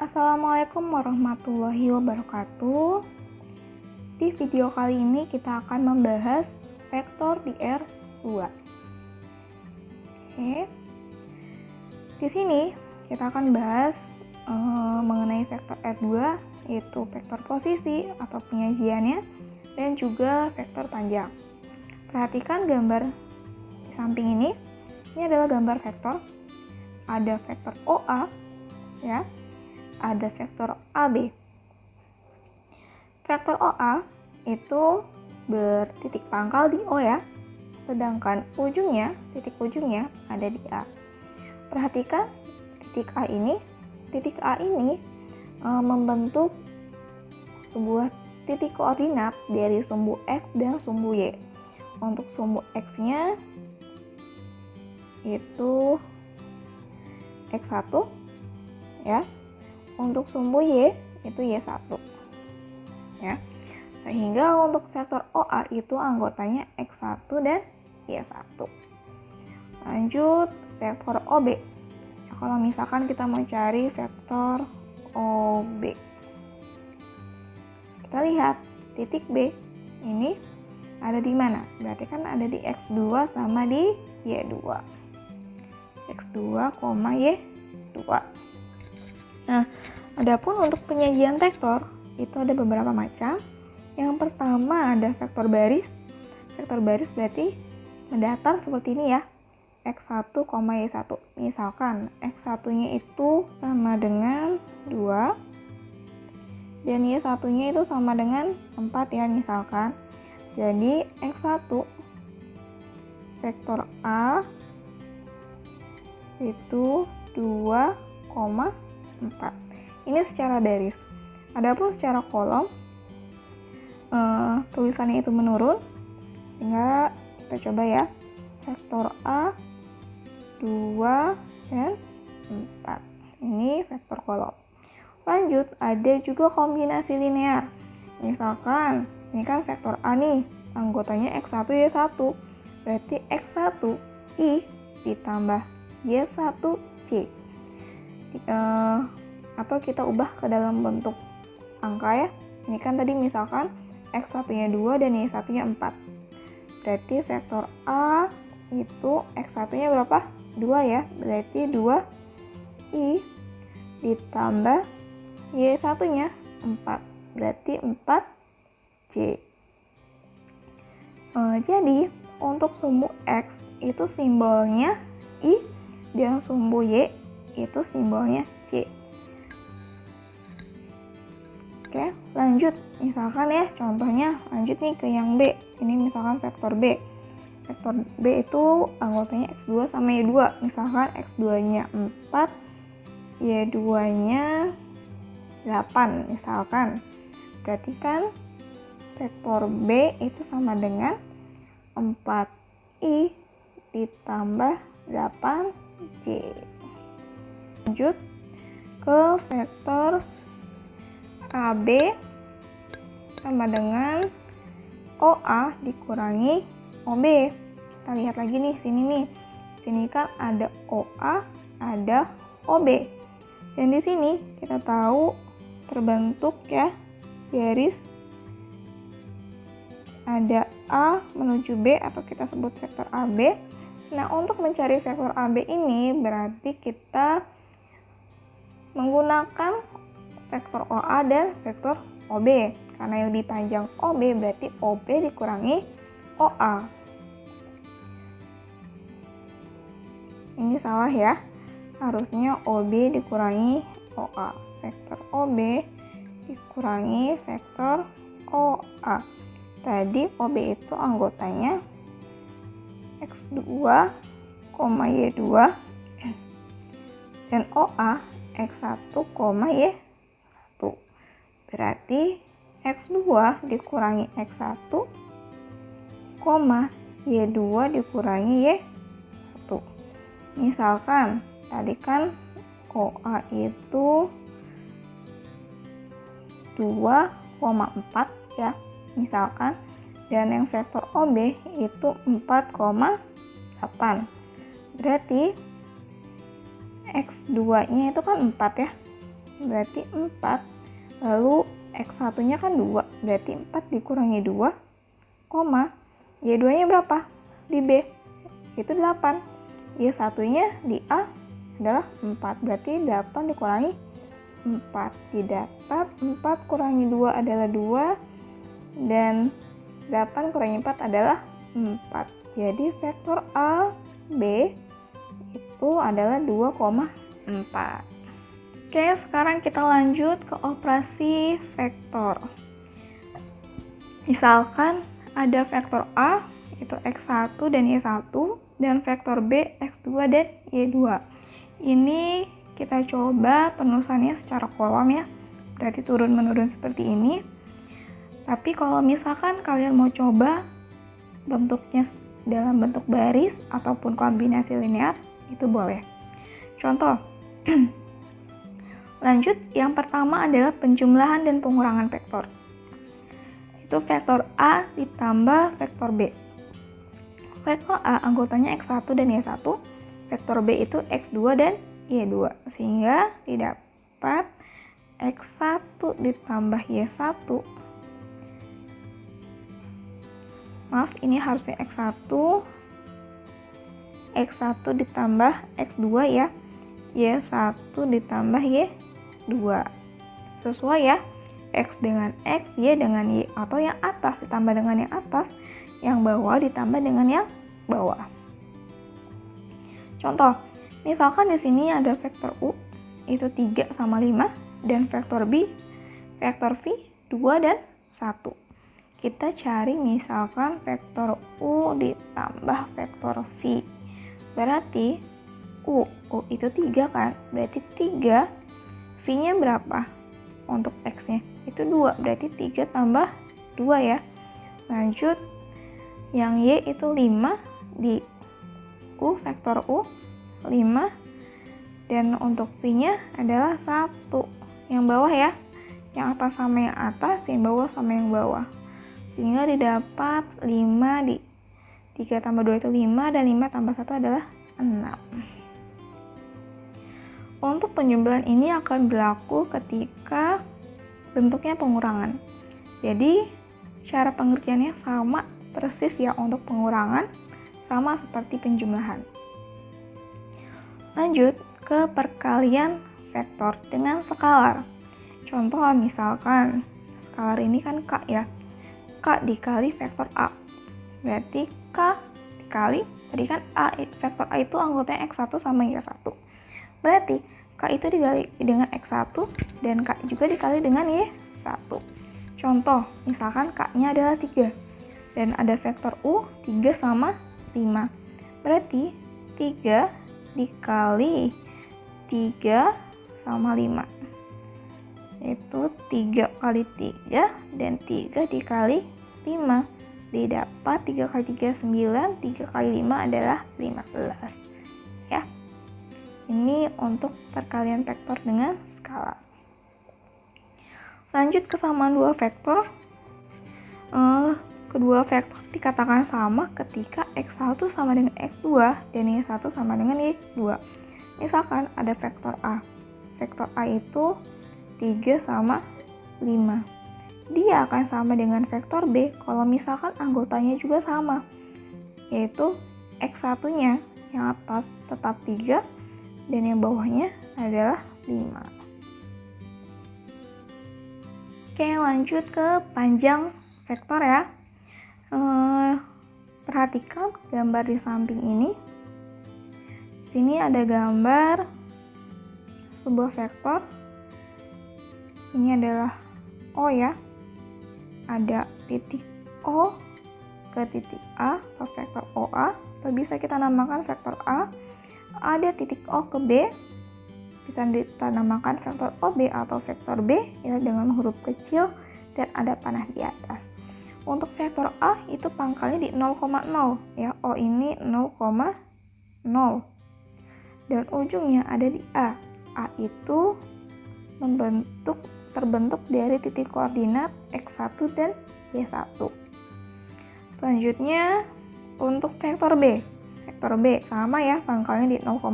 Assalamualaikum warahmatullahi wabarakatuh. Di video kali ini kita akan membahas vektor di R2. Oke. Di sini kita akan bahas mengenai vektor R2, yaitu vektor posisi atau penyajiannya dan juga vektor panjang. Perhatikan gambar di samping ini. Ini adalah gambar vektor. Ada vektor OA, ya. Ada vektor AB. Vektor OA itu bertitik pangkal di O ya, sedangkan titik ujungnya ada di A. Perhatikan titik A ini membentuk sebuah titik koordinat dari sumbu X dan sumbu Y. Untuk sumbu X-nya itu X1 ya. Untuk sumbu Y itu Y1 ya. Sehingga untuk vektor OA itu anggotanya X1 dan Y1. Lanjut vektor OB. Ya, kalau misalkan kita mau cari vektor OB, kita lihat titik B ini ada di mana? Berarti kan ada di X2 sama di Y2. X2, Y2. Nah, adapun untuk penyajian vektor itu ada beberapa macam. Yang pertama ada vektor baris. Vektor baris berarti mendatar seperti ini ya. X1, Y1. Misalkan X1-nya itu sama dengan 2 dan Y1-nya itu sama dengan 4 ya misalkan. Jadi X1 vektor A itu 2,4. Ini secara baris. Adapun secara kolom tulisannya itu menurun, sehingga kita coba ya. Vektor A 2 dan 4. Ini vektor kolom. Lanjut, ada juga kombinasi linear. Misalkan ini kan vektor A nih, anggotanya X1 Y1. Berarti X1 I ditambah Y1 C. Atau kita ubah ke dalam bentuk angka ya. Ini kan tadi misalkan X1-nya 2 dan Y1-nya 4. Berarti vektor A itu X1-nya berapa? 2 ya. Berarti 2I ditambah Y1-nya 4. Berarti 4C. Jadi untuk sumbu X itu simbolnya I dan sumbu Y itu simbolnya C. Oke, lanjut. Misalkan ya, contohnya lanjut nih ke yang B. Ini misalkan vektor B. Vektor B itu anggotanya X2 sama Y2. Misalkan X2-nya 4, Y2-nya 8 misalkan. Berarti kan vektor B itu sama dengan 4I ditambah 8J. Lanjut ke vektor AB sama dengan OA dikurangi OB. Kita lihat lagi nih sini nih. Sini kan ada OA, ada OB. Dan di sini kita tahu terbentuk ya garis ada A menuju B atau kita sebut vektor AB. Nah, untuk mencari vektor AB ini berarti kita menggunakan vektor OA dan vektor OB. Karena yang lebih panjang OB berarti OB dikurangi OA. Ini salah ya. Harusnya OB dikurangi OA. Vektor OB dikurangi vektor OA. Tadi OB itu anggotanya X2, Y2 dan OA X1, Y1. Berarti X2 dikurangi X1, Y2 dikurangi Y1. Misalkan tadi kan OA itu 2,4 ya misalkan, dan yang vektor OB itu 4,8. Berarti X2 nya itu kan 4 ya. berarti 4. Lalu X1 nya kan 2, berarti 4 dikurangi 2, koma, Y2 nya berapa? Di B itu 8, Y1 nya di A adalah 4, berarti 8 dikurangi 4. Didapat 4 kurangi 2 adalah 2, dan 8 kurangi 4 adalah 4. Jadi vektor A, B itu adalah 2,4. Oke, sekarang kita lanjut ke operasi vektor. Misalkan ada vektor A, itu X1 dan Y1, dan vektor B, X2 dan Y2. Ini kita coba penulisannya secara kolom ya, berarti turun-menurun seperti ini. Tapi kalau misalkan kalian mau coba bentuknya dalam bentuk baris ataupun kombinasi linear, itu boleh. Contoh, lanjut, yang pertama adalah penjumlahan dan pengurangan vektor. Itu vektor A ditambah vektor B. Vektor A anggotanya X1 dan Y1, vektor B itu X2 dan Y2, sehingga didapat X1 ditambah Y1. Maaf, ini harusnya X1 ditambah X2 ya, Y1 ditambah Y2. Sesuai ya, X dengan X, Y dengan Y, atau yang atas ditambah dengan yang atas, yang bawah ditambah dengan yang bawah. Contoh, misalkan di sini ada vektor U, itu 3 sama 5, dan vektor B, vektor V, 2 dan 1. Kita cari misalkan vektor U ditambah vektor V. Berarti U itu 3 kan, berarti 3, V-nya berapa? Untuk X-nya itu 2, berarti 3 tambah 2 ya. Lanjut, yang Y itu 5 di U, vektor U 5, dan untuk V-nya adalah 1. Yang bawah ya, yang atas sama yang atas, yang bawah sama yang bawah, sehingga didapat 5 di 3 tambah 2 itu 5, dan 5 tambah 1 adalah 6. Untuk penjumlahan ini akan berlaku ketika bentuknya pengurangan. Jadi cara pengertiannya sama persis ya, untuk pengurangan sama seperti penjumlahan. Lanjut ke perkalian vektor dengan skalar. Contoh misalkan skalar ini kan K ya, K dikali vektor A, berarti K dikali, tadi kan A, vektor A itu anggotanya X1 sama Y1, berarti K itu dikali dengan X1 dan K juga dikali dengan Y1. Contoh, misalkan K nya adalah 3 dan ada vektor U 3 sama 5, berarti 3 dikali 3 sama 5, itu 3 kali 3 dan 3 dikali 5, didapat 3 kali 3 9, 3 kali 5 adalah 15 ya. Ini untuk perkalian vektor dengan skala. Lanjut ke samaan dua vektor. Kedua vektor dikatakan sama ketika X1 sama dengan X2 dan Y1 sama dengan Y2. Misalkan ada vektor A. Vektor A itu 3 sama 5. Dia akan sama dengan vektor B kalau misalkan anggotanya juga sama, yaitu X1-nya yang atas tetap 3 dan yang bawahnya adalah 5. Oke, lanjut ke panjang vektor ya. Perhatikan gambar di samping ini. Sini ada gambar sebuah vektor. Ini adalah O ya. Ada titik O ke titik A atau vektor OA, atau bisa kita namakan vektor A. Ada titik O ke B, bisa kita namakan vektor OB atau vektor B ya dengan huruf kecil dan ada panah di atas. Untuk vektor A itu pangkalnya di 0,0 ya, O ini 0,0 dan ujungnya ada di A. A itu terbentuk dari titik koordinat X1 dan Y1. Selanjutnya untuk vektor B. Vektor B sama ya, pangkalnya di 0,0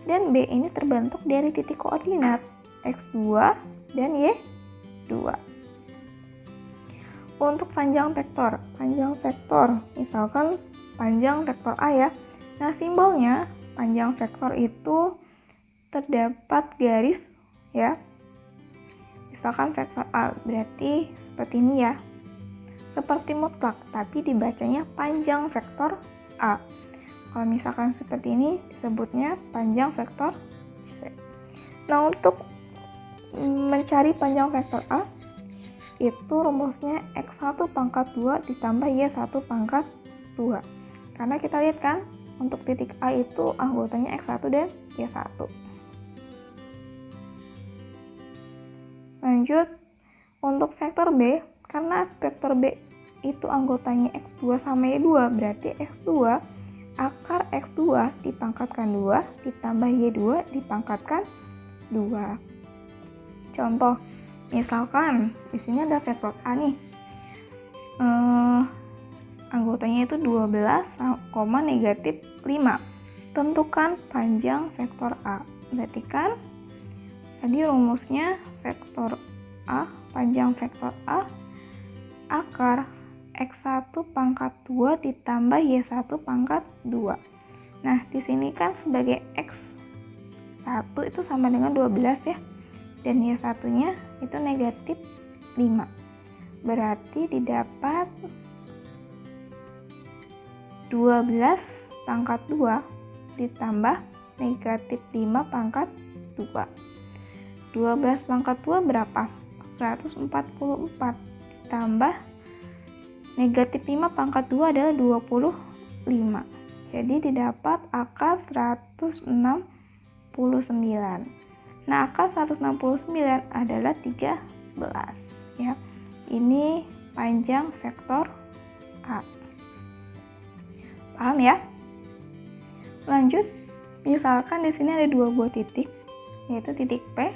dan B ini terbentuk dari titik koordinat X2 dan Y2. Untuk panjang vektor, misalkan panjang vektor A ya. Nah, simbolnya panjang vektor itu terdapat garis ya. Misalkan vektor A berarti seperti ini ya. Seperti mutlak, tapi dibacanya panjang vektor A. Kalau misalkan seperti ini disebutnya panjang vektor C. Nah, untuk mencari panjang vektor A itu rumusnya X1 pangkat 2 ditambah Y1 pangkat 2. Karena kita lihat kan untuk titik A itu anggotanya X1 dan Y1. Lanjut, untuk vektor B, karena vektor B itu anggotanya X2 sama Y2, berarti X2 akar X2 dipangkatkan 2 ditambah Y2 dipangkatkan 2. Contoh, misalkan di sini ada vektor A nih. Anggotanya itu 12, negatif 5. Tentukan panjang vektor A. Berarti kan tadi rumusnya vektor A, panjang vektor A akar X1 pangkat 2 ditambah Y1 pangkat 2. Nah, di sini kan sebagai X1 itu sama dengan 12 ya. Dan Y1-nya itu negatif 5. Berarti didapat 12 pangkat 2 ditambah negatif 5 pangkat 2. 12 pangkat 2 berapa? 144 ditambah negatif 5 pangkat 2 adalah 25. Jadi didapat akar 169. Nah, akar 169 adalah 13 ya. Ini panjang vektor A. Paham ya? Lanjut, misalkan di sini ada dua buah titik, yaitu titik P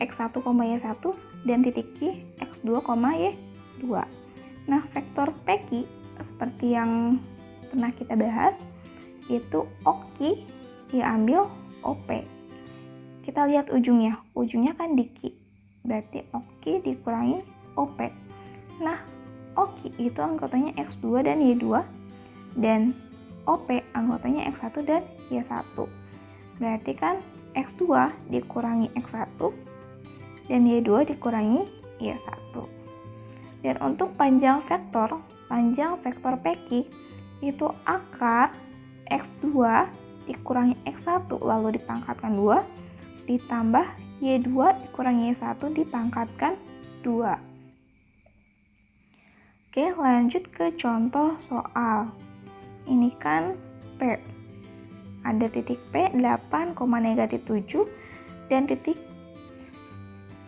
X1, Y1 dan titik Q X2, Y2. Nah, vektor PQ seperti yang pernah kita bahas itu OQ diambil OP. Kita lihat ujungnya kan di Q, berarti OQ dikurangi OP. Nah, OQ itu anggotanya X2 dan Y2, dan OP anggotanya X1 dan Y1. Berarti kan X2 dikurangi X1 dan Y2 dikurangi Y1. Dan untuk panjang vektor PQ itu akar X2 dikurangi X1 lalu dipangkatkan 2 ditambah Y2 dikurangi Y1 dipangkatkan 2. Oke, lanjut ke contoh soal. Ini kan P. Ada titik P 8, negatif 7 dan titik,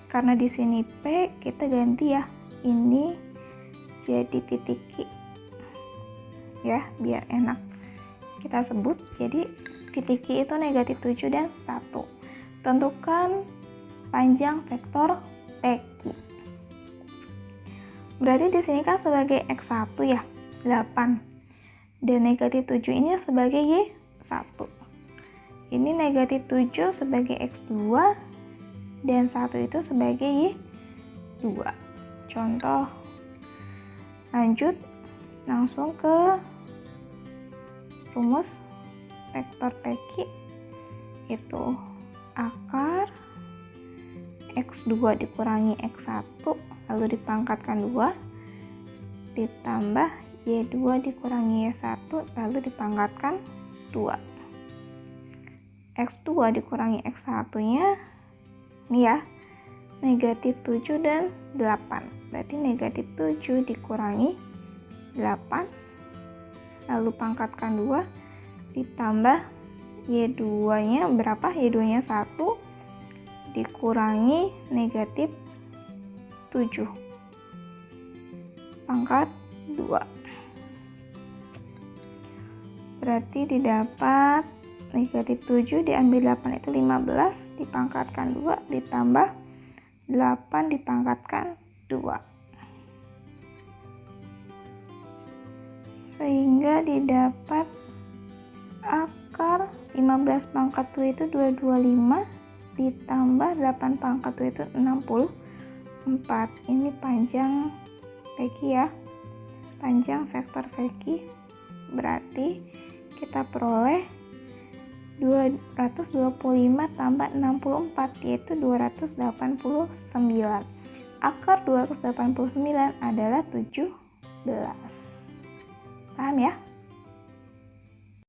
karena di sini P kita ganti ya. Ini jadi titik Q. Ya, biar enak kita sebut. Jadi titik Q itu negatif 7 dan 1. Tentukan panjang vektor PQ. Berarti di sini kan sebagai X1 ya, 8. Dan negatif 7 ini sebagai Y1. Ini negatif 7 sebagai X2 dan 1 itu sebagai Y2. Contoh. Lanjut, langsung ke rumus vektor PQ. Itu akar X2 dikurangi X1 lalu dipangkatkan 2 ditambah Y2 dikurangi Y1 lalu dipangkatkan 2. X2 dikurangi X1 nya ini ya, negatif 7 dan 8. Berarti negatif 7 dikurangi 8 lalu pangkatkan 2 ditambah Y2 nya berapa? Y2 nya 1 dikurangi negatif 7 pangkat 2. Berarti didapat negatif 7 diambil 8 itu 15 dipangkatkan 2 ditambah 8 dipangkatkan 2. Sehingga didapat akar 15 pangkat 2 itu 225 ditambah 8 pangkat 2 itu 64. Ini panjang Peggy ya, panjang vektor Peggy. Berarti kita peroleh 225 tambah 64 yaitu 289. Akar 289 adalah 17. Paham ya?